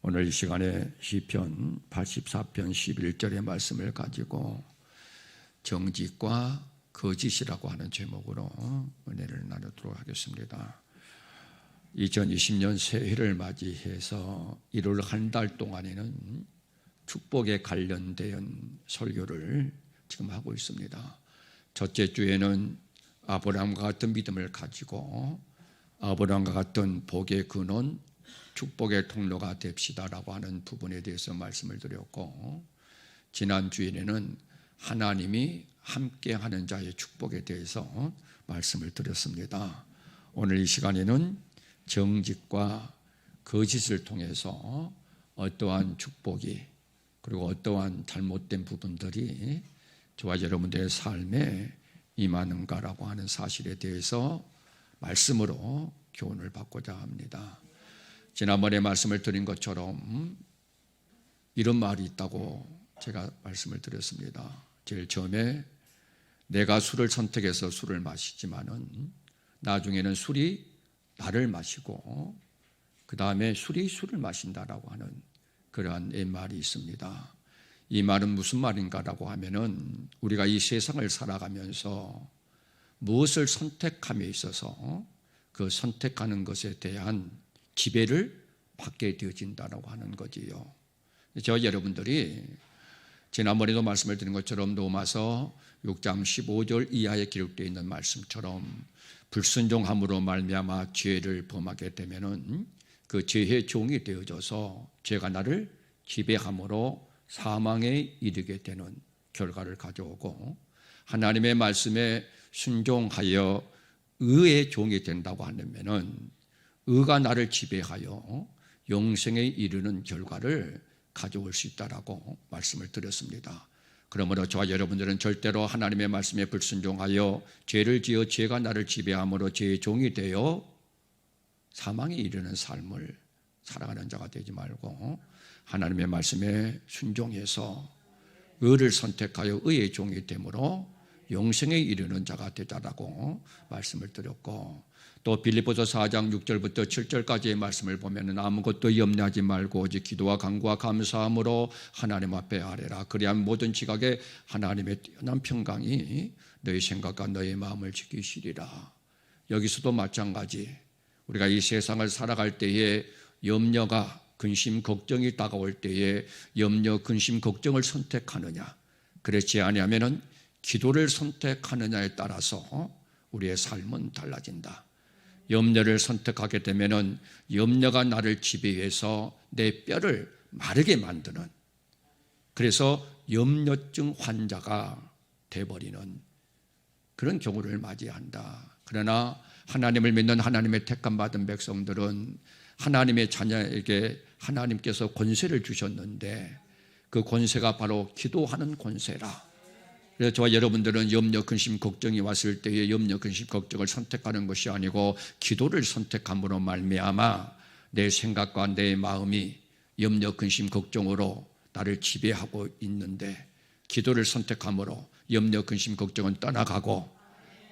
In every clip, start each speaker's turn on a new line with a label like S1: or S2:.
S1: 오늘 이 시간에 시편 84편 11절의 말씀을 가지고 정직과 거짓이라고 하는 제목으로 은혜를 나누도록 하겠습니다. 2020년 새해를 맞이해서 1월 한 달 동안에는 축복에 관련된 설교를 지금 하고 있습니다. 첫째 주에는 아브라함과 같은 믿음을 가지고 아브라함과 같은 복의 근원, 축복의 통로가 됩시다라고 하는 부분에 대해서 말씀을 드렸고, 지난 주에는 하나님이 함께하는 자의 축복에 대해서 말씀을 드렸습니다. 오늘 이 시간에는 정직과 거짓을 통해서 어떠한 축복이 그리고 어떠한 잘못된 부분들이 저와 여러분들의 삶에 임하는가라고 하는 사실에 대해서 말씀으로 교훈을 받고자 합니다. 지난번에 말씀을 드린 것처럼 이런 말이 있다고 제가 말씀을 드렸습니다. 제일 처음에 내가 술을 선택해서 술을 마시지만은 나중에는 술이 나를 마시고 그 다음에 술이 술을 마신다라고 하는 그러한 말이 있습니다. 이 말은 무슨 말인가라고 하면은 우리가 이 세상을 살아가면서 무엇을 선택함에 있어서 그 선택하는 것에 대한 지배를 받게 되어진다라고 하는 거지요. 저 여러분들이 지난번에도 말씀을 드린 것처럼 로마서 6장 15절 이하에 기록되어 있는 말씀처럼 불순종함으로 말미암아 죄를 범하게 되면은 그 죄의 종이 되어져서 죄가 나를 지배함으로 사망에 이르게 되는 결과를 가져오고, 하나님의 말씀에 순종하여 의의 종이 된다고 하면은 의가 나를 지배하여 영생에 이르는 결과를 가져올 수 있다라고 말씀을 드렸습니다. 그러므로 저와 여러분들은 절대로 하나님의 말씀에 불순종하여 죄를 지어 죄가 나를 지배함으로 죄의 종이 되어 사망에 이르는 삶을 살아가는 자가 되지 말고 하나님의 말씀에 순종해서 의를 선택하여 의의 종이 되므로 영생에 이르는 자가 되자라고 말씀을 드렸고, 또 빌립보서 4장 6절부터 7절까지의 말씀을 보면 아무것도 염려하지 말고 오직 기도와 간구와 감사함으로 하나님 앞에 아뢰라. 그리하면 모든 지각에 하나님의 뛰어난 평강이 너희 생각과 너희 마음을 지키시리라. 여기서도 마찬가지, 우리가 이 세상을 살아갈 때에 염려가 근심 걱정이 다가올 때에 염려 근심 걱정을 선택하느냐, 그렇지 아니하면은 기도를 선택하느냐에 따라서 우리의 삶은 달라진다. 염려를 선택하게 되면은 염려가 나를 지배해서 내 뼈를 마르게 만드는, 그래서 염려증 환자가 돼버리는 그런 경우를 맞이한다. 그러나 하나님을 믿는 하나님의 택함 받은 백성들은 하나님의 자녀에게 하나님께서 권세를 주셨는데 그 권세가 바로 기도하는 권세라. 그래서 저와 여러분들은 염려, 근심, 걱정이 왔을 때에 염려, 근심, 걱정을 선택하는 것이 아니고 기도를 선택함으로 말미암아 내 생각과 내 마음이 염려, 근심, 걱정으로 나를 지배하고 있는데 기도를 선택함으로 염려, 근심, 걱정은 떠나가고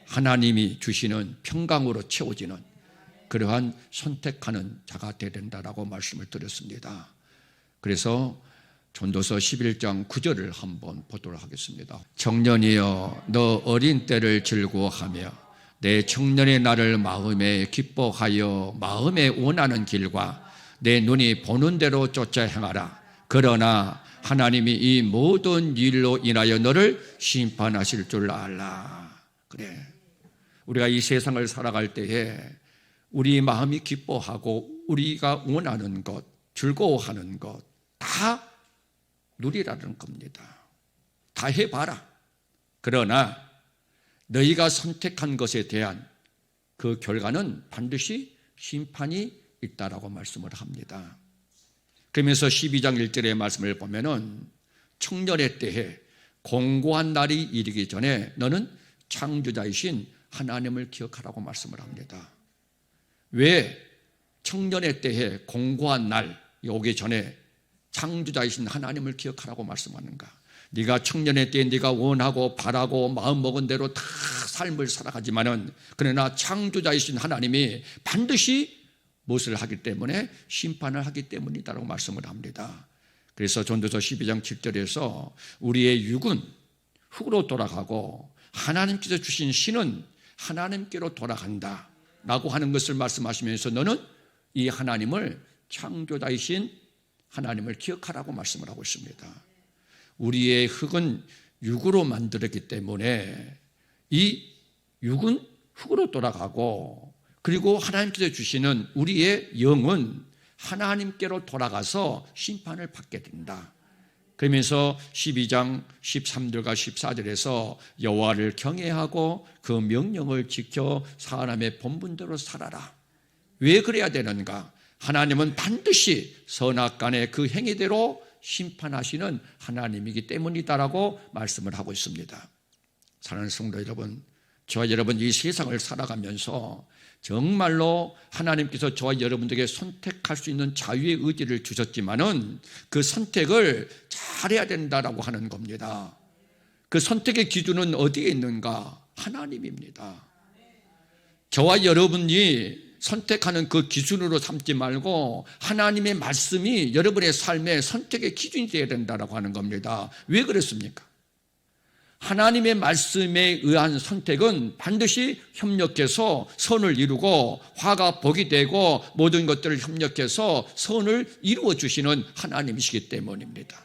S1: 하나님이 주시는 평강으로 채워지는 그러한 선택하는 자가 되어야 된다라고 말씀을 드렸습니다. 그래서 전도서 11장 9절을 한번 보도록 하겠습니다. 청년이여 너 어린 때를 즐거워하며 내 청년의 날을 마음에 기뻐하여 마음에 원하는 길과 내 눈이 보는 대로 쫓아 행하라. 그러나 하나님이 이 모든 일로 인하여 너를 심판하실 줄 알라. 그래, 우리가 이 세상을 살아갈 때에 우리 마음이 기뻐하고 우리가 원하는 것, 즐거워하는 것 다 누리라는 겁니다. 다 해봐라. 그러나 너희가 선택한 것에 대한 그 결과는 반드시 심판이 있다라고 말씀을 합니다. 그러면서 12장 1절의 말씀을 보면은 청년의 때에 공고한 날이 이르기 전에 너는 창조자이신 하나님을 기억하라고 말씀을 합니다. 왜 청년의 때에 공고한 날 오기 전에 창조자이신 하나님을 기억하라고 말씀하는가? 네가 청년의 때에 네가 원하고 바라고 마음먹은 대로 다 삶을 살아가지만은 그러나 창조자이신 하나님이 반드시 무엇을 하기 때문에? 심판을 하기 때문이다라고 말씀을 합니다. 그래서 전도서 12장 7절에서 우리의 육은 흙으로 돌아가고 하나님께서 주신 신은 하나님께로 돌아간다 라고 하는 것을 말씀하시면서 너는 이 하나님을, 창조자이신 하나님을 기억하라고 말씀을 하고 있습니다. 우리의 흙은 육으로 만들었기 때문에 이 육은 흙으로 돌아가고, 그리고 하나님께서 주시는 우리의 영은 하나님께로 돌아가서 심판을 받게 된다. 그러면서 12장 13절과 14절에서 여호와를 경외하고 그 명령을 지켜 사람의 본분대로 살아라. 왜 그래야 되는가? 하나님은 반드시 선악간의 그 행위대로 심판하시는 하나님이기 때문이다라고 말씀을 하고 있습니다. 사랑하는 성도 여러분, 저와 여러분 이 세상을 살아가면서 정말로 하나님께서 저와 여러분들에게 선택할 수 있는 자유의 의지를 주셨지만은 그 선택을 잘해야 된다라고 하는 겁니다. 그 선택의 기준은 어디에 있는가? 하나님입니다. 저와 여러분이 선택하는 그 기준으로 삼지 말고 하나님의 말씀이 여러분의 삶의 선택의 기준이 되어야 된다라고 하는 겁니다. 왜 그렇습니까? 하나님의 말씀에 의한 선택은 반드시 협력해서 선을 이루고 화가 복이 되고 모든 것들을 협력해서 선을 이루어 주시는 하나님이시기 때문입니다.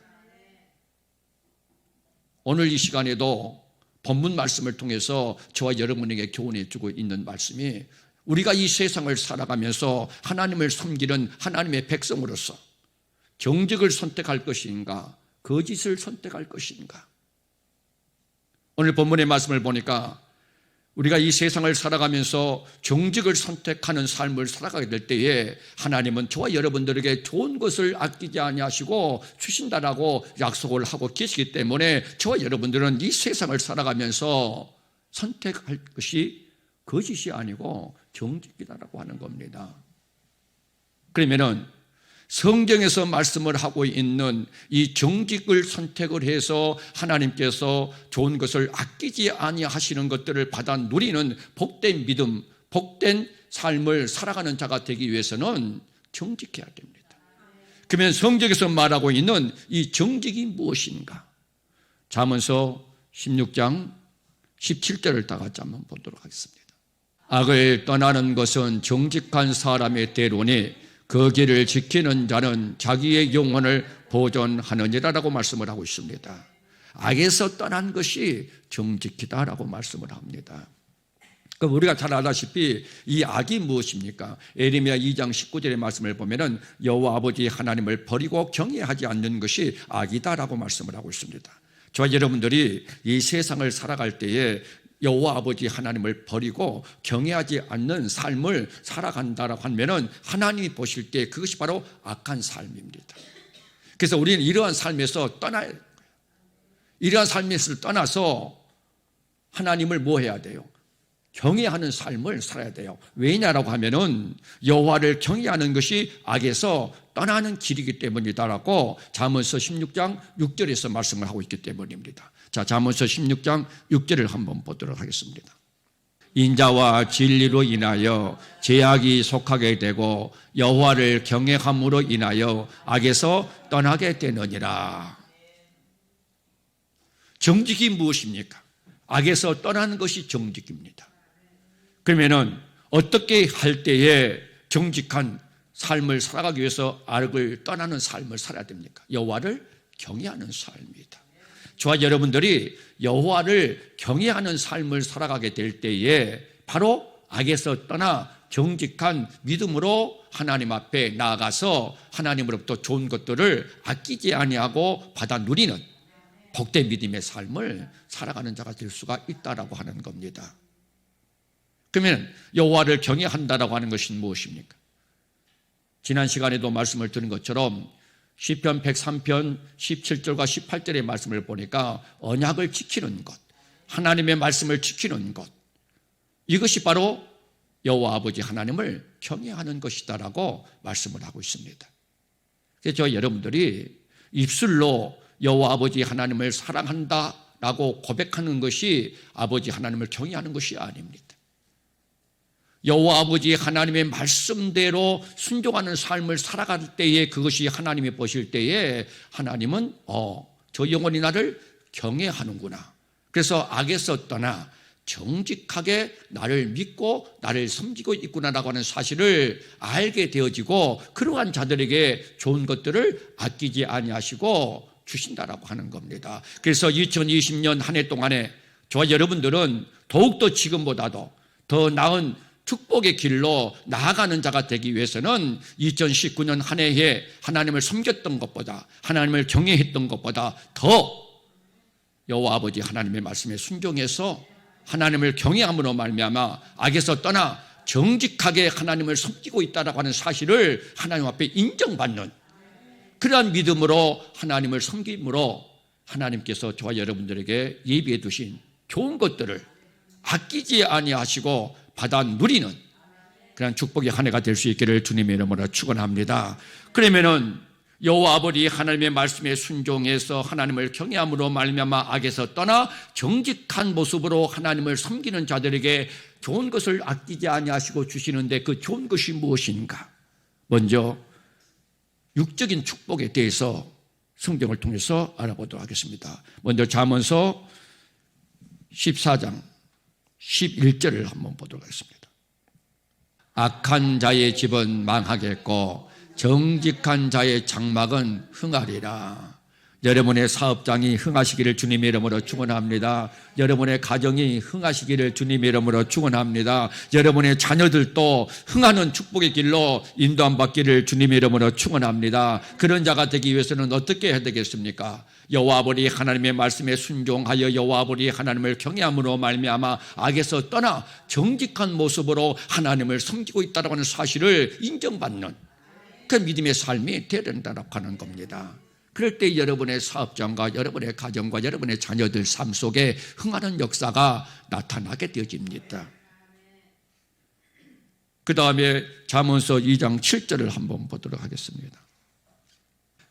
S1: 오늘 이 시간에도 본문 말씀을 통해서 저와 여러분에게 교훈해 주고 있는 말씀이, 우리가 이 세상을 살아가면서 하나님을 섬기는 하나님의 백성으로서 정직을 선택할 것인가, 거짓을 선택할 것인가. 오늘 본문의 말씀을 보니까 우리가 이 세상을 살아가면서 정직을 선택하는 삶을 살아가게 될 때에 하나님은 저와 여러분들에게 좋은 것을 아끼지 아니하시고 주신다라고 약속을 하고 계시기 때문에 저와 여러분들은 이 세상을 살아가면서 선택할 것이 거짓이 아니고 정직이다라고 하는 겁니다. 그러면은 성경에서 말씀을 하고 있는 이 정직을 선택을 해서 하나님께서 좋은 것을 아끼지 아니하시는 것들을 받아 누리는 복된 믿음, 복된 삶을 살아가는 자가 되기 위해서는 정직해야 됩니다. 그러면 성경에서 말하고 있는 이 정직이 무엇인가? 잠언서 16장 17절을 다 같이 한번 보도록 하겠습니다. 악을 떠나는 것은 정직한 사람의 대로니 그 길을 지키는 자는 자기의 영혼을 보존하느니라라고 말씀을 하고 있습니다. 악에서 떠난 것이 정직이다라고 말씀을 합니다. 그럼 우리가 잘 알다시피 이 악이 무엇입니까? 에레미야 2장 19절의 말씀을 보면은 여호와 아버지 하나님을 버리고 경외하지 않는 것이 악이다라고 말씀을 하고 있습니다. 저와 여러분들이 이 세상을 살아갈 때에 여호와 아버지 하나님을 버리고 경외하지 않는 삶을 살아간다라고 하면은 하나님이 보실 때 그것이 바로 악한 삶입니다. 그래서 우리는 이러한 삶에서 떠나야 돼요. 이러한 삶에서 떠나서 하나님을 뭐 해야 돼요? 경외하는 삶을 살아야 돼요. 왜냐라고 하면은 여호와를 경외하는 것이 악에서 떠나는 길이기 때문이다라고 잠언서 16장 6절에서 말씀을 하고 있기 때문입니다. 자, 잠언서 16장 6절을 한번 보도록 하겠습니다. 인자와 진리로 인하여 죄악이 속하게 되고 여호와를 경외함으로 인하여 악에서 떠나게 되느니라. 정직이 무엇입니까? 악에서 떠나는 것이 정직입니다. 그러면은 어떻게 할 때에 정직한 삶을 살아가기 위해서 악을 떠나는 삶을 살아야 됩니까? 여호와를 경외하는 삶입니다. 저와 여러분들이 여호와를 경외하는 삶을 살아가게 될 때에 바로 악에서 떠나 정직한 믿음으로 하나님 앞에 나아가서 하나님으로부터 좋은 것들을 아끼지 아니하고 받아 누리는 복된 믿음의 삶을 살아가는 자가 될 수가 있다라고 하는 겁니다. 그러면 여호와를 경외한다라고 하는 것이 무엇입니까? 지난 시간에도 말씀을 드린 것처럼 시편 103편 17절과 18절의 말씀을 보니까 언약을 지키는 것, 하나님의 말씀을 지키는 것, 이것이 바로 여호와 아버지 하나님을 경외하는 것이다라고 말씀을 하고 있습니다. 그래서 저 여러분들이 입술로 여호와 아버지 하나님을 사랑한다라고 고백하는 것이 아버지 하나님을 경외하는 것이 아닙니다. 여호와 아버지 하나님의 말씀대로 순종하는 삶을 살아갈 때에 그것이 하나님이 보실 때에 하나님은 저 영혼이 나를 경외하는구나. 그래서 악에서 떠나 정직하게 나를 믿고 나를 섬기고 있구나라고 하는 사실을 알게 되어지고 그러한 자들에게 좋은 것들을 아끼지 아니하시고 주신다라고 하는 겁니다. 그래서 2020년 한 해 동안에 저와 여러분들은 더욱더 지금보다도 더 나은 축복의 길로 나아가는 자가 되기 위해서는 2019년 한 해에 하나님을 섬겼던 것보다 하나님을 경외했던 것보다 더 여호와 아버지 하나님의 말씀에 순종해서 하나님을 경외함으로 말미암아 악에서 떠나 정직하게 하나님을 섬기고 있다라고 하는 사실을 하나님 앞에 인정받는 그러한 믿음으로 하나님을 섬김으로 하나님께서 저와 여러분들에게 예비해 두신 좋은 것들을 아끼지 아니하시고 받아 누리는 그런 축복의 한 해가 될 수 있기를 주님의 이름으로 축원합니다. 그러면은 여호와 아버지 하나님의 말씀에 순종해서 하나님을 경외함으로 말미암아 악에서 떠나 정직한 모습으로 하나님을 섬기는 자들에게 좋은 것을 아끼지 아니하시고 주시는데 그 좋은 것이 무엇인가? 먼저 육적인 축복에 대해서 성경을 통해서 알아보도록 하겠습니다. 먼저 잠언서 14장 11절을 한번 보도록 하겠습니다. 악한 자의 집은 망하겠고 정직한 자의 장막은 흥하리라. 여러분의 사업장이 흥하시기를 주님의 이름으로 축원합니다. 여러분의 가정이 흥하시기를 주님의 이름으로 축원합니다. 여러분의 자녀들도 흥하는 축복의 길로 인도함 받기를 주님의 이름으로 축원합니다. 그런 자가 되기 위해서는 어떻게 해야 되겠습니까? 여호와 아버지 하나님의 말씀에 순종하여 여호와 아버지 하나님을 경외함으로 말미암아 악에서 떠나 정직한 모습으로 하나님을 섬기고 있다고 하는 사실을 인정받는 그 믿음의 삶이 되어야 된다고 하는 겁니다. 그럴 때 여러분의 사업장과 여러분의 가정과 여러분의 자녀들 삶 속에 흥하는 역사가 나타나게 되어집니다. 그 다음에 잠언서 2장 7절을 한번 보도록 하겠습니다.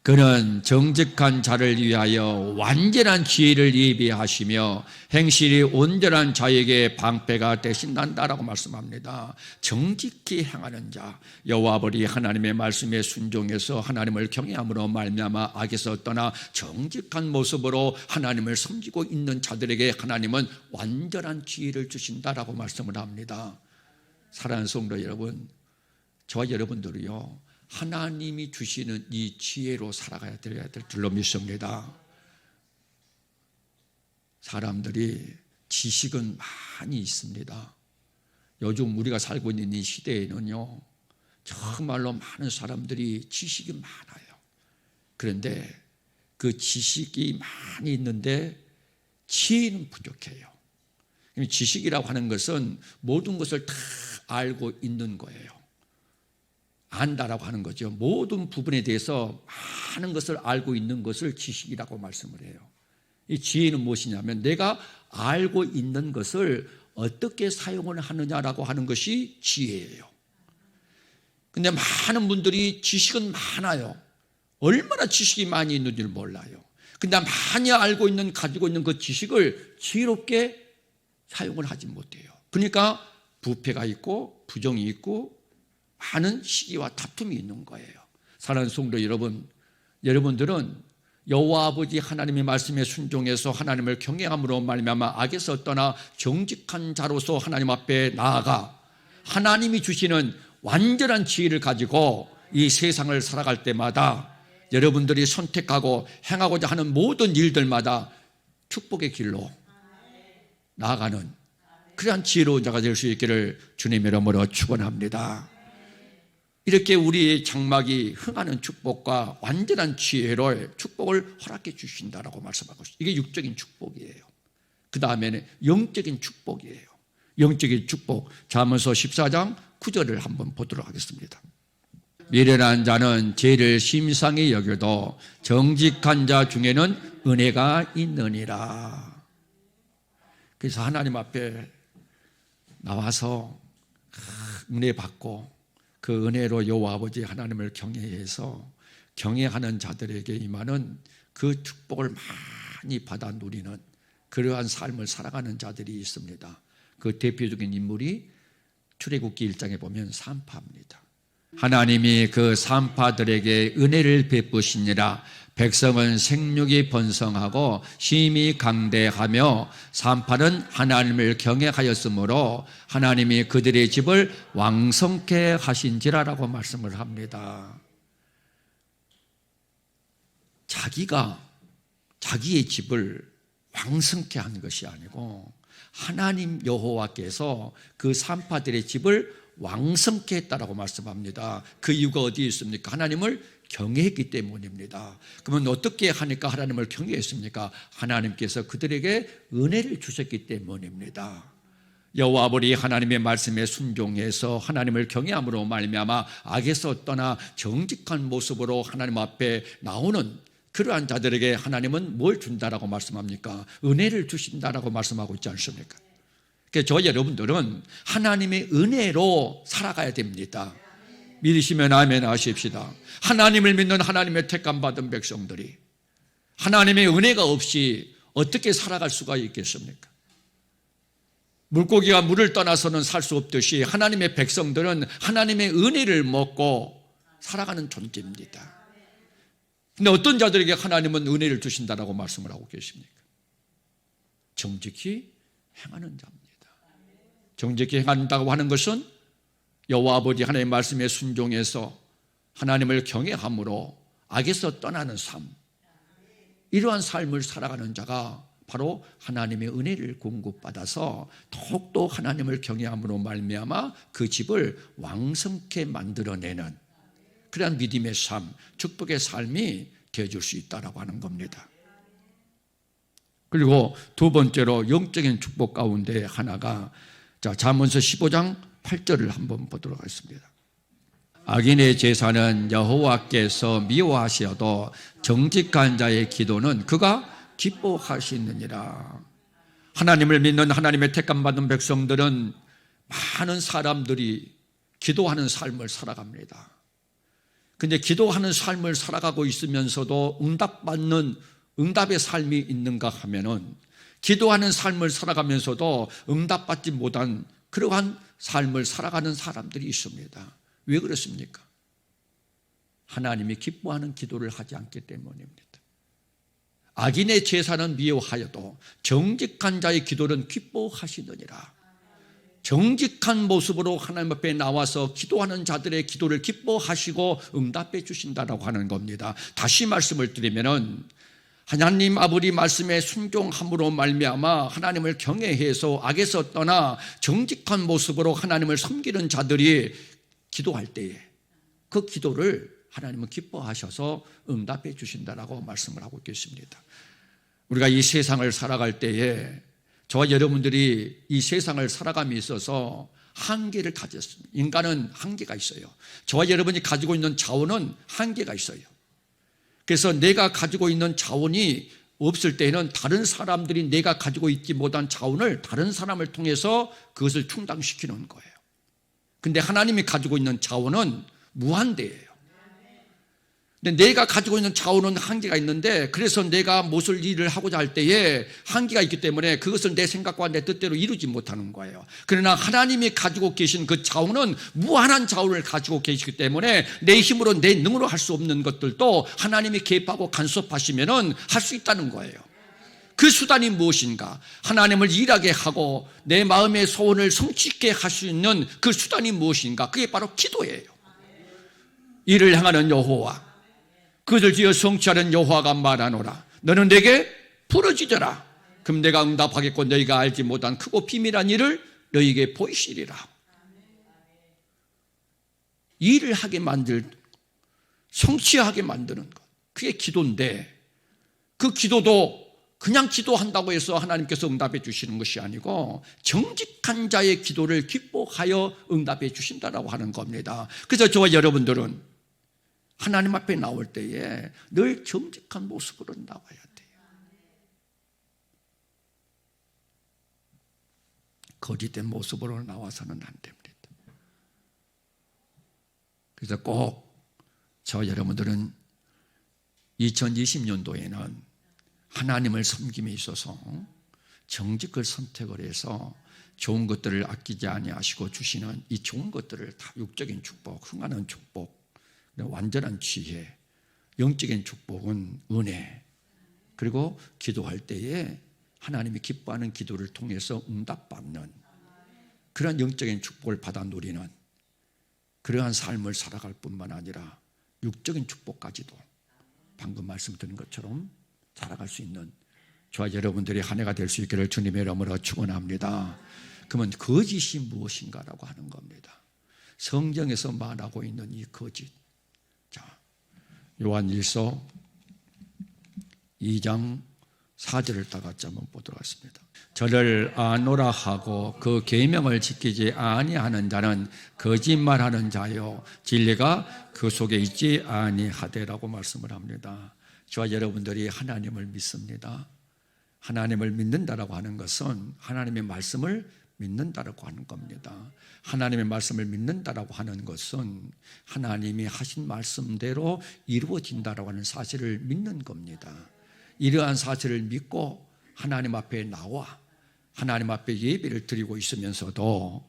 S1: 그는 정직한 자를 위하여 완전한 지혜를 예비하시며 행실이 온전한 자에게 방패가 되신단다라고 말씀합니다. 정직히 행하는 자, 여호와 아버지 하나님의 말씀에 순종해서 하나님을 경외함으로 말미암아 악에서 떠나 정직한 모습으로 하나님을 섬기고 있는 자들에게 하나님은 완전한 지혜를 주신다라고 말씀을 합니다. 사랑하는 성도 여러분, 저와 여러분들이요 하나님이 주시는 이 지혜로 살아가야 될 줄로 믿습니다. 사람들이 지식은 많이 있습니다. 요즘 우리가 살고 있는 이 시대에는요 정말로 많은 사람들이 지식이 많아요. 그런데 그 지식이 많이 있는데 지혜는 부족해요. 지식이라고 하는 것은 모든 것을 다 알고 있는 거예요. 안다라고 하는 거죠. 모든 부분에 대해서 많은 것을 알고 있는 것을 지식이라고 말씀을 해요. 이 지혜는 무엇이냐면 내가 알고 있는 것을 어떻게 사용을 하느냐라고 하는 것이 지혜예요. 근데 많은 분들이 지식은 많아요. 얼마나 지식이 많이 있는 줄 몰라요. 근데 많이 알고 있는 가지고 있는 그 지식을 지혜롭게 사용을 하지 못해요. 그러니까 부패가 있고 부정이 있고 많은 시기와 다툼이 있는 거예요. 사랑하는 성도 여러분, 여러분들은 여호와 아버지 하나님의 말씀에 순종해서 하나님을 경외함으로 말미암아 악에서 떠나 정직한 자로서 하나님 앞에 나아가 하나님이 주시는 완전한 지혜를 가지고 이 세상을 살아갈 때마다 여러분들이 선택하고 행하고자 하는 모든 일들마다 축복의 길로 나아가는 그러한 지혜로운 자가 될 수 있기를 주님의 이름으로 축원합니다. 이렇게 우리의 장막이 흥하는 축복과 완전한 지혜로 축복을 허락해 주신다라고 말씀하고 있습니다. 이게 육적인 축복이에요. 그 다음에는 영적인 축복이에요. 영적인 축복, 잠언서 14장 9절을 한번 보도록 하겠습니다. 미련한 자는 죄를 심상히 여겨도 정직한 자 중에는 은혜가 있느니라. 그래서 하나님 앞에 나와서 은혜 받고 그 은혜로 여호와 아버지 하나님을 경외해서 경외하는 자들에게 임하는 그 축복을 많이 받아 누리는 그러한 삶을 살아가는 자들이 있습니다. 그 대표적인 인물이 출애굽기 1장에 보면 산파입니다. 하나님이 그 산파들에게 은혜를 베푸시니라. 백성은 생육이 번성하고 심히 강대하며 산파는 하나님을 경외하였으므로 하나님이 그들의 집을 왕성케 하신지라라고 말씀을 합니다. 자기의 집을 왕성케 한 것이 아니고 하나님 여호와께서 그 산파들의 집을 왕성케 했다라고 말씀합니다. 그 이유가 어디에 있습니까? 하나님을 경외했기 때문입니다. 그러면 어떻게 하니까 하나님을 경외했습니까? 하나님께서 그들에게 은혜를 주셨기 때문입니다. 여호와 아버지 하나님의 말씀에 순종해서 하나님을 경외함으로 말미암아 악에서 떠나 정직한 모습으로 하나님 앞에 나오는 그러한 자들에게 하나님은 뭘 준다라고 말씀합니까? 은혜를 주신다라고 말씀하고 있지 않습니까? 그래서 저희 여러분들은 하나님의 은혜로 살아가야 됩니다. 믿으시면 아멘 하십시다. 하나님을 믿는 하나님의 택함 받은 백성들이 하나님의 은혜가 없이 어떻게 살아갈 수가 있겠습니까? 물고기가 물을 떠나서는 살 수 없듯이 하나님의 백성들은 하나님의 은혜를 먹고 살아가는 존재입니다. 근데 어떤 자들에게 하나님은 은혜를 주신다라고 말씀을 하고 계십니까? 정직히 행하는 자입니다. 정직히 행한다고 하는 것은 여호와 아버지 하나님의 말씀에 순종해서 하나님을 경외함으로 악에서 떠나는 삶, 이러한 삶을 살아가는 자가 바로 하나님의 은혜를 공급받아서 더욱더 하나님을 경외함으로 말미암아 그 집을 왕성케 만들어내는 그러한 믿음의 삶, 축복의 삶이 되어줄 수 있다고 하는 겁니다. 그리고 두 번째로 영적인 축복 가운데 하나가 잠언서 15장 8절을 한번 보도록 하겠습니다. 악인의 제사는 여호와께서 미워하시어도 정직한 자의 기도는 그가 기뻐하시느니라. 하나님을 믿는 하나님의 택함받은 백성들은 많은 사람들이 기도하는 삶을 살아갑니다. 근데 기도하는 삶을 살아가고 있으면서도 응답의 삶이 있는가 하면은 기도하는 삶을 살아가면서도 응답받지 못한 그러한 삶을 살아가는 사람들이 있습니다. 왜 그렇습니까? 하나님이 기뻐하는 기도를 하지 않기 때문입니다. 악인의 제사는 미워하여도 정직한 자의 기도는 기뻐하시느니라. 정직한 모습으로 하나님 앞에 나와서 기도하는 자들의 기도를 기뻐하시고 응답해 주신다라고 하는 겁니다. 다시 말씀을 드리면은 하나님 아버지 말씀에 순종함으로 말미암아 하나님을 경외해서 악에서 떠나 정직한 모습으로 하나님을 섬기는 자들이 기도할 때에 그 기도를 하나님은 기뻐하셔서 응답해 주신다라고 말씀을 하고 계십니다. 우리가 이 세상을 살아갈 때에 저와 여러분들이 이 세상을 살아감에 있어서 한계를 가졌습니다. 인간은 한계가 있어요. 저와 여러분이 가지고 있는 자원은 한계가 있어요. 그래서 내가 가지고 있는 자원이 없을 때는 다른 사람들이 내가 가지고 있지 못한 자원을 다른 사람을 통해서 그것을 충당시키는 거예요. 근데 하나님이 가지고 있는 자원은 무한대예요. 근데 내가 가지고 있는 자원은 한계가 있는데 그래서 내가 무엇을 일을 하고자 할 때에 한계가 있기 때문에 그것을 내 생각과 내 뜻대로 이루지 못하는 거예요. 그러나 하나님이 가지고 계신 그 자원은 무한한 자원을 가지고 계시기 때문에 내 힘으로 내 능으로 할 수 없는 것들도 하나님이 개입하고 간섭하시면은 할 수 있다는 거예요. 그 수단이 무엇인가? 하나님을 일하게 하고 내 마음의 소원을 성취케 할 수 있는 그 수단이 무엇인가? 그게 바로 기도예요. 이를 향하는 여호와, 그들 지어 성취하는 여호와가 말하노라. 너는 내게 부르짖어라. 그럼 내가 응답하겠고 너희가 알지 못한 크고 비밀한 일을 너희에게 보이시리라. 일을 하게 성취하게 만드는 것, 그게 기도인데 그 기도도 그냥 기도한다고 해서 하나님께서 응답해 주시는 것이 아니고 정직한 자의 기도를 기뻐하여 응답해 주신다라고 하는 겁니다. 그래서 저와 여러분들은 하나님 앞에 나올 때에 늘 정직한 모습으로 나와야 돼요. 거짓된 모습으로 나와서는 안 됩니다. 그래서 꼭 저 여러분들은 2020년도에는 하나님을 섬김에 있어서 정직을 선택을 해서 좋은 것들을 아끼지 아니하시고 주시는 이 좋은 것들을 다 육적인 축복, 흥하는 축복, 완전한 지혜, 영적인 축복은 은혜, 그리고 기도할 때에 하나님이 기뻐하는 기도를 통해서 응답받는 그런 영적인 축복을 받아 누리는 그러한 삶을 살아갈 뿐만 아니라 육적인 축복까지도 방금 말씀드린 것처럼 살아갈 수 있는 저와 여러분들이 한 해가 될 수 있기를 주님의 이름으로 축원합니다. 그러면 거짓이 무엇인가라고 하는 겁니다. 성경에서 말하고 있는 이 거짓. 자, 요한일서 2장 4절을 다 같이 한번 보도록 하겠습니다. 저를 아노라 하고 그 계명을 지키지 아니하는 자는 거짓말하는 자요 진리가 그 속에 있지 아니하되라고 말씀을 합니다. 저와 여러분들이 하나님을 믿습니다. 하나님을 믿는다라고 하는 것은 하나님의 말씀을 믿는다라고 하는 겁니다. 하나님의 말씀을 믿는다라고 하는 것은 하나님이 하신 말씀대로 이루어진다라고 하는 사실을 믿는 겁니다. 이러한 사실을 믿고 하나님 앞에 나와 하나님 앞에 예배를 드리고 있으면서도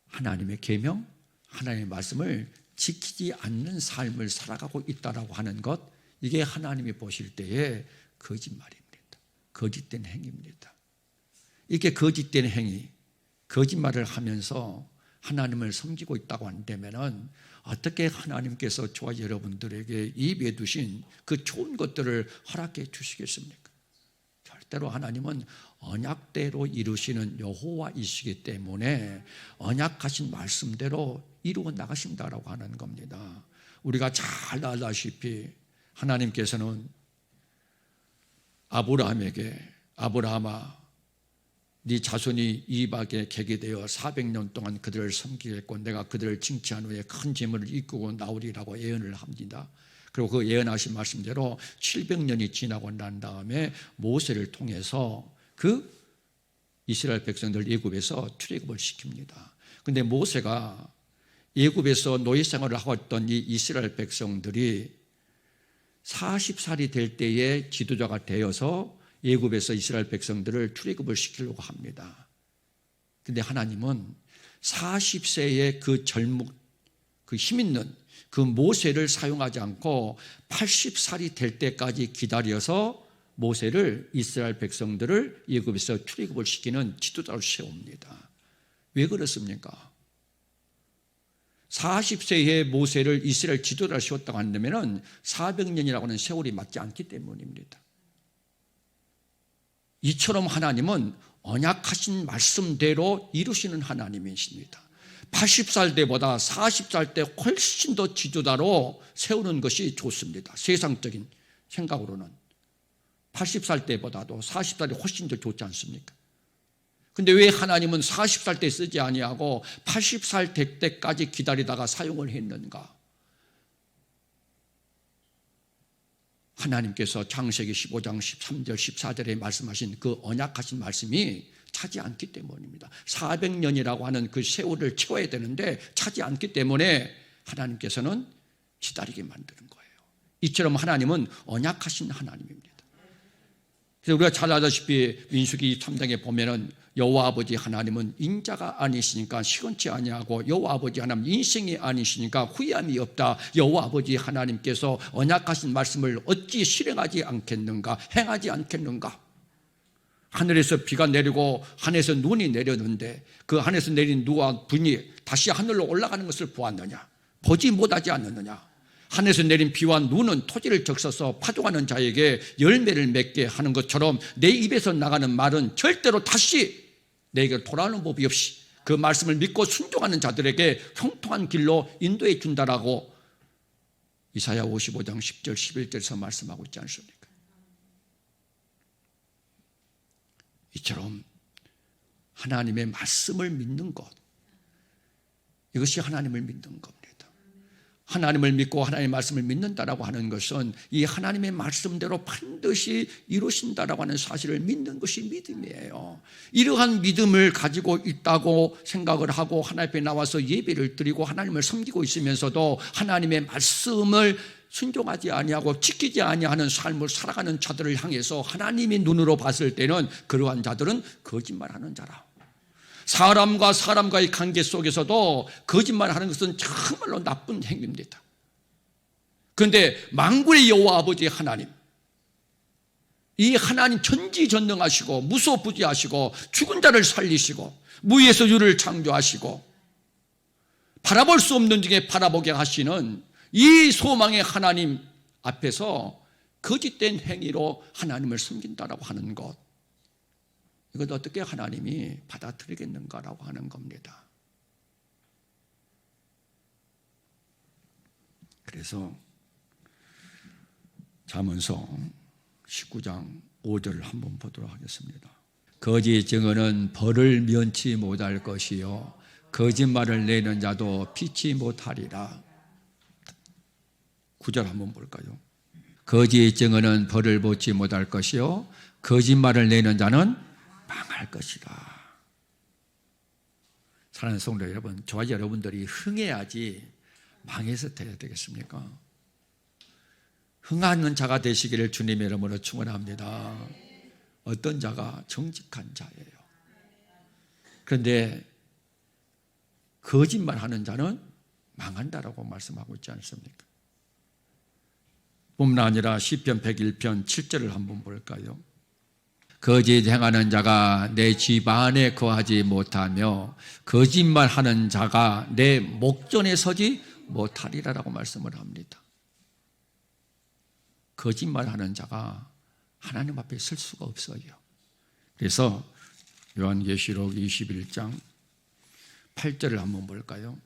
S1: 하나님의 계명, 하나님의 말씀을 지키지 않는 삶을 살아가고 있다라고 하는 것, 이게 하나님이 보실 때에 거짓말입니다. 거짓된 행위입니다. 이렇게 거짓된 행위, 거짓말을 하면서 하나님을 섬기고 있다고 한다면 어떻게 하나님께서 저와 여러분들에게 예비해 두신 그 좋은 것들을 허락해 주시겠습니까? 절대로 하나님은 언약대로 이루시는 여호와이시기 때문에 언약하신 말씀대로 이루어 나가신다라고 하는 겁니다. 우리가 잘 알다시피 하나님께서는 아브라함에게 아브라함아 네 자손이 이방에 개게 되어 400년 동안 그들을 섬기겠고 내가 그들을 징치한 후에 큰 재물을 이끌고 나오리라고 예언을 합니다. 그리고 그 예언하신 말씀대로 700년이 지나고 난 다음에 모세를 통해서 그 이스라엘 백성들 애굽에서 출애굽을 시킵니다. 그런데 모세가 애굽에서 노예 생활을 하고 있던 이 이스라엘 백성들이 40살이 될 때에 지도자가 되어서 애굽에서 이스라엘 백성들을 출애굽을 시키려고 합니다. 그런데 하나님은 40세의 그 젊은 그 힘있는 그 모세를 사용하지 않고 80살이 될 때까지 기다려서 모세를 이스라엘 백성들을 애굽에서 출애굽을 시키는 지도자로 세웁니다. 왜 그렇습니까? 40세의 모세를 이스라엘 지도자로 세웠다고 한다면 400년이라고 하는 세월이 맞지 않기 때문입니다. 이처럼 하나님은 언약하신 말씀대로 이루시는 하나님이십니다. 80살 때보다 40살 때 훨씬 더 지도자로 세우는 것이 좋습니다. 세상적인 생각으로는 80살 때보다도 40살이 훨씬 더 좋지 않습니까? 근데 왜 하나님은 40살 때 쓰지 아니하고 80살 될 때까지 기다리다가 사용을 했는가? 하나님께서 창세기 15장 13절 14절에 말씀하신 그 언약하신 말씀이 차지 않기 때문입니다. 400년이라고 하는 그 세월을 채워야 되는데 차지 않기 때문에 하나님께서는 기다리게 만드는 거예요. 이처럼 하나님은 언약하신 하나님입니다. 그래서 우리가 잘 알다시피 민수기 3장에 보면은 여호와 아버지 하나님은 인자가 아니시니까 시건치 아니하고 여호와 아버지 하나님 인생이 아니시니까 후회함이 없다. 여호와 아버지 하나님께서 언약하신 말씀을 어찌 실행하지 않겠는가, 행하지 않겠는가. 하늘에서 비가 내리고 하늘에서 눈이 내렸는데 그 하늘에서 내린 누와 분이 다시 하늘로 올라가는 것을 보았느냐, 보지 못하지 않았느냐. 하늘에서 내린 비와 눈은 토지를 적셔서 파종하는 자에게 열매를 맺게 하는 것처럼 내 입에서 나가는 말은 절대로 다시 내게 돌아오는 법이 없이 그 말씀을 믿고 순종하는 자들에게 형통한 길로 인도해 준다라고 이사야 55장 10절 11절에서 말씀하고 있지 않습니까? 이처럼 하나님의 말씀을 믿는 것, 이것이 하나님을 믿는 겁니다. 하나님을 믿고 하나님의 말씀을 믿는다라고 하는 것은 이 하나님의 말씀대로 반드시 이루신다라고 하는 사실을 믿는 것이 믿음이에요. 이러한 믿음을 가지고 있다고 생각을 하고 하나님 앞에 나와서 예배를 드리고 하나님을 섬기고 있으면서도 하나님의 말씀을 순종하지 아니하고 지키지 아니하는 삶을 살아가는 자들을 향해서 하나님의 눈으로 봤을 때는 그러한 자들은 거짓말하는 자라, 사람과 사람과의 관계 속에서도 거짓말하는 것은 정말로 나쁜 행위입니다. 그런데 만군의 여호와 아버지 하나님, 이 하나님 전지전능하시고 무소부지하시고 죽은 자를 살리시고 무에서 유를 창조하시고 바라볼 수 없는 중에 바라보게 하시는 이 소망의 하나님 앞에서 거짓된 행위로 하나님을 섬긴다라고 하는 것, 이것 어떻게 하나님이 받아들이겠는가라고 하는 겁니다. 그래서 잠언서 19장 5절을 한번 보도록 하겠습니다. 거짓 증언은 벌을 면치 못할 것이요 거짓말을 내는 자도 피치 못하리라. 9절 한번 볼까요? 거짓 증언은 벌을 보지 못할 것이요 거짓말을 내는 자는 망할 것이다. 사랑하는 성도 여러분, 저와 여러분들이 흥해야지 망해서 돼야 되겠습니까? 흥하는 자가 되시기를 주님의 이름으로 축원합니다. 어떤 자가? 정직한 자예요. 그런데 거짓말하는 자는 망한다라고 말씀하고 있지 않습니까? 뿐만 아니라 시편 101편 7절을 한번 볼까요? 거짓 행하는 자가 내 집 안에 거하지 못하며 거짓말하는 자가 내 목전에 서지 못하리라라고 말씀을 합니다. 거짓말하는 자가 하나님 앞에 설 수가 없어요. 그래서 요한계시록 21장 8절을 한번 볼까요?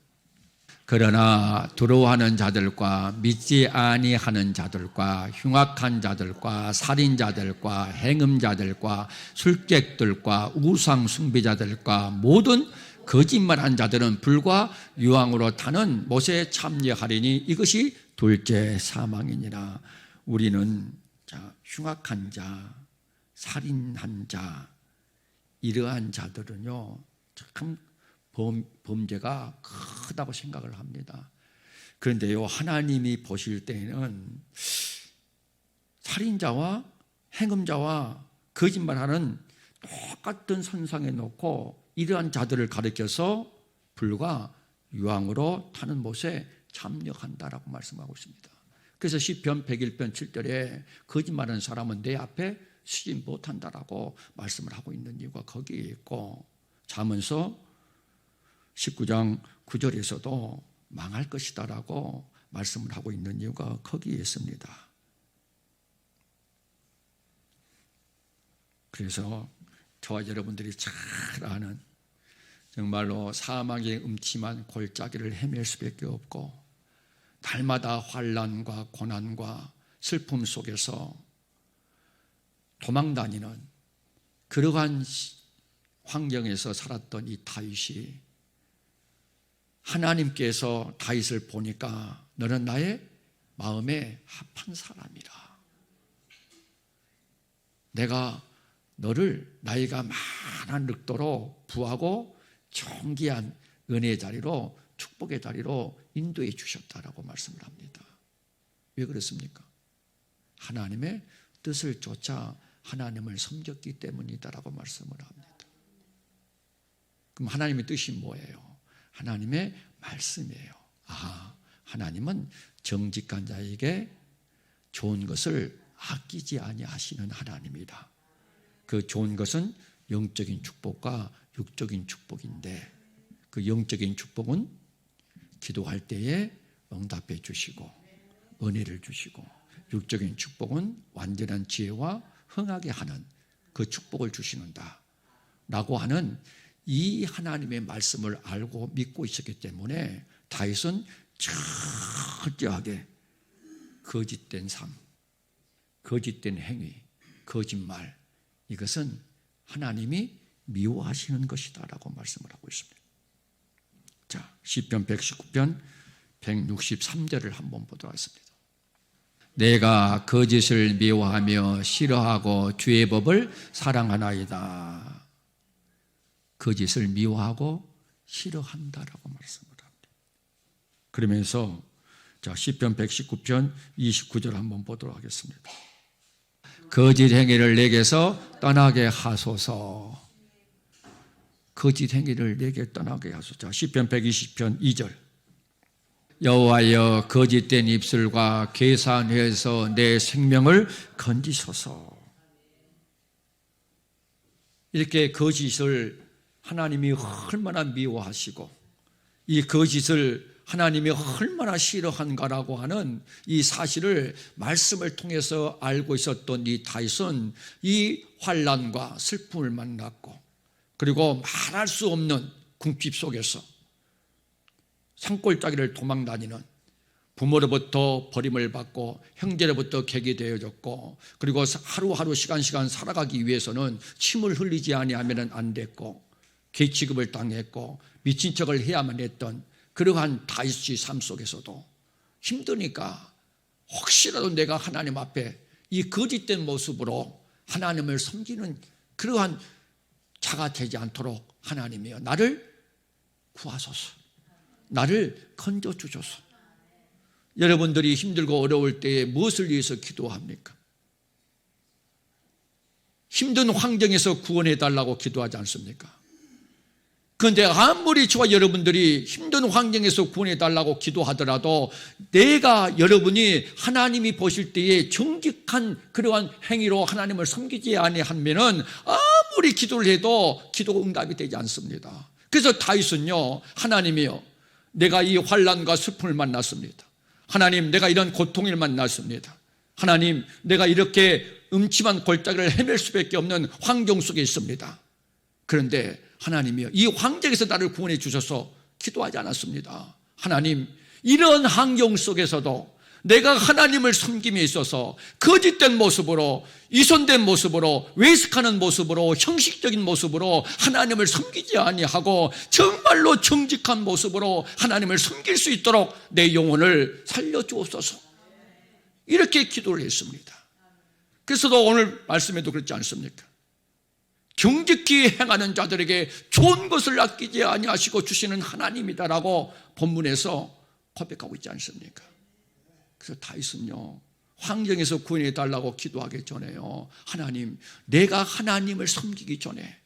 S1: 그러나 두려워하는 자들과 믿지 아니하는 자들과 흉악한 자들과 살인자들과 행음자들과 술객들과 우상 숭배자들과 모든 거짓말한 자들은 불과 유황으로 타는 못에 참여하리니 이것이 둘째 사망이니라. 우리는 흉악한 자, 살인한 자, 이러한 자들은요 참 범죄가 크다고 생각을 합니다. 그런데요, 하나님이 보실 때에는 살인자와 행음자와 거짓말하는 똑같은 선상에 놓고 이러한 자들을 가리켜서 불과 유황으로 타는 못에 참여한다라고 말씀하고 있습니다. 그래서 시편 101편 7절에 거짓말하는 사람은 내 앞에 서지 못한다라고 말씀을 하고 있는 이유가 거기에 있고, 잠언서 19장 9절에서도 망할 것이다라고 말씀을 하고 있는 이유가 거기에 있습니다. 그래서 저와 여러분들이 잘 아는 정말로 사망의 음침한 골짜기를 헤맬 수밖에 없고 날마다 환난과 고난과 슬픔 속에서 도망다니는 그러한 환경에서 살았던 이 다윗이 하나님께서 다윗을 보니까 너는 나의 마음에 합한 사람이라. 내가 너를 나이가 많은 늙도록 부하고 존귀한 은혜의 자리로, 축복의 자리로 인도해 주셨다라고 말씀을 합니다. 왜 그렇습니까? 하나님의 뜻을 쫓아 하나님을 섬겼기 때문이다라고 말씀을 합니다. 그럼 하나님의 뜻이 뭐예요? 하나님의 말씀이에요. 하나님은 정직한 자에게 좋은 것을 아끼지 아니하시는 하나님이다. 그 좋은 것은 영적인 축복과 육적인 축복인데, 그 영적인 축복은 기도할 때에 응답해 주시고 은혜를 주시고, 육적인 축복은 완전한 지혜와 흥하게 하는 그 축복을 주시는다 라고 하는 이 하나님의 말씀을 알고 믿고 있었기 때문에 다윗은 철저하게 거짓된 삶, 거짓된 행위, 거짓말, 이것은 하나님이 미워하시는 것이다 라고 말씀을 하고 있습니다. 자, 시편 119편 163절을 한번 보도록 하겠습니다. 내가 거짓을 미워하며 싫어하고 주의 법을 사랑하나이다. 거짓을 미워하고 싫어한다라고 말씀을 합니다. 그러면서 자, 시편 119편 29절 한번 보도록 하겠습니다. 거짓 행위를 내게서 떠나게 하소서. 거짓 행위를 내게 떠나게 하소서. 시편 120편 2절. 여호와여 거짓된 입술과 계산 혀에서 내 생명을 건지소서. 이렇게 거짓을 하나님이 얼마나 미워하시고 이 거짓을 하나님이 얼마나 싫어한가라고 하는 이 사실을 말씀을 통해서 알고 있었던 이 다윗은 이 환난과 슬픔을 만났고, 그리고 말할 수 없는 궁핍 속에서 산골짜기를 도망다니는, 부모로부터 버림을 받고 형제로부터 객이 되어졌고, 그리고 하루하루 시간 살아가기 위해서는 침을 흘리지 아니하면 안 됐고, 개취급을 당했고 미친 척을 해야만 했던 그러한 다윗의 삶 속에서도 힘드니까 혹시라도 내가 하나님 앞에 이 거짓된 모습으로 하나님을 섬기는 그러한 자가 되지 않도록 하나님이여 나를 구하소서, 나를 건져주소서. 여러분들이 힘들고 어려울 때에 무엇을 위해서 기도합니까? 힘든 환경에서 구원해달라고 기도하지 않습니까? 그런데 아무리 저와 여러분들이 힘든 환경에서 구원해달라고 기도하더라도 내가 여러분이 하나님이 보실 때에 정직한 그러한 행위로 하나님을 섬기지 아니하면은 아무리 기도를 해도 기도가 응답이 되지 않습니다. 그래서 다윗은요, 하나님이요 내가 이 환난과 슬픔을 만났습니다. 하나님 내가 이런 고통을 만났습니다. 하나님 내가 이렇게 음침한 골짜기를 헤맬 수밖에 없는 환경 속에 있습니다. 그런데 하나님이요 이 환경에서 나를 구원해 주셔서 기도하지 않았습니다. 하나님 이런 환경 속에서도 내가 하나님을 섬김에 있어서 거짓된 모습으로, 이손된 모습으로, 외식하는 모습으로, 형식적인 모습으로 하나님을 섬기지 아니하고 정말로 정직한 모습으로 하나님을 섬길 수 있도록 내 영혼을 살려주옵소서, 이렇게 기도를 했습니다. 그래서도 오늘 말씀에도 그렇지 않습니까? 정직히 행하는 자들에게 좋은 것을 아끼지 아니하시고 주시는 하나님이다라고 본문에서 고백하고 있지 않습니까? 그래서 다윗은요 환경에서 구원해 달라고 기도하기 전에요, 하나님 내가 하나님을 섬기기 전에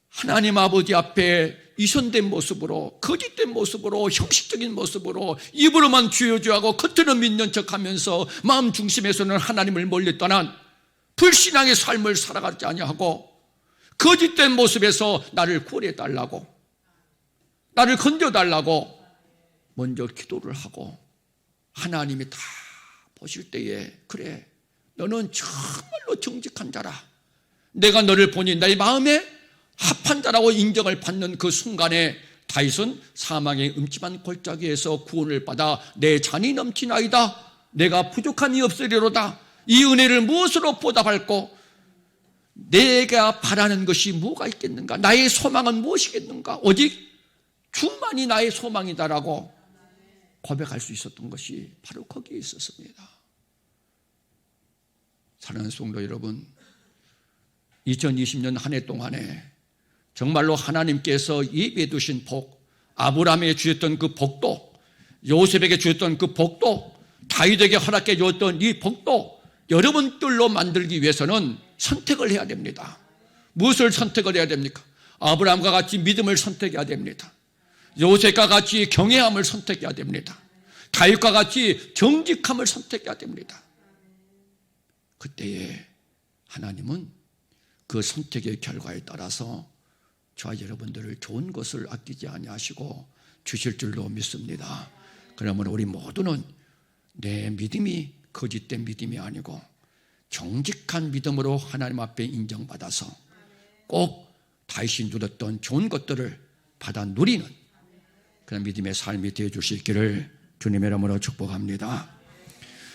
S1: 하나님 아버지 앞에 이손된 모습으로, 거짓된 모습으로, 형식적인 모습으로 입으로만 주여주하고 겉으로는 믿는 척하면서 마음 중심에서는 하나님을 멀리 떠난 불신앙의 삶을 살아가지 아니하고 거짓된 모습에서 나를 구원해 달라고, 나를 건져 달라고 먼저 기도를 하고 하나님이 다 보실 때에 그래 너는 정말로 정직한 자라, 내가 너를 보니 내 마음에 합한 자라고 인정을 받는 그 순간에 다윗은 사망의 음침한 골짜기에서 구원을 받아 내 잔이 넘치나이다, 내가 부족함이 없으리로다, 이 은혜를 무엇으로 보답할꼬, 내가 바라는 것이 뭐가 있겠는가, 나의 소망은 무엇이겠는가, 오직 주만이 나의 소망이다라고 고백할 수 있었던 것이 바로 거기에 있었습니다. 사랑하는 성도 여러분, 2020년 한 해 동안에 정말로 하나님께서 예비해 두신 복, 아브라함에게 주셨던 그 복도, 요셉에게 주셨던 그 복도, 다윗에게 허락해 주었던 이 복도 여러분들로 만들기 위해서는 선택을 해야 됩니다. 무엇을 선택을 해야 됩니까? 아브라함과 같이 믿음을 선택해야 됩니다. 요셉과 같이 경외함을 선택해야 됩니다. 다윗과 같이 정직함을 선택해야 됩니다. 그때에 하나님은 그 선택의 결과에 따라서 저와 여러분들을 좋은 것을 아끼지 아니하시고 주실 줄로 믿습니다. 그러면 우리 모두는 내 믿음이 거짓된 믿음이 아니고 정직한 믿음으로 하나님 앞에 인정받아서 꼭 다윗이 누렸던 좋은 것들을 받아 누리는 그런 믿음의 삶이 되어 주시기를 주님의 이름으로 축복합니다.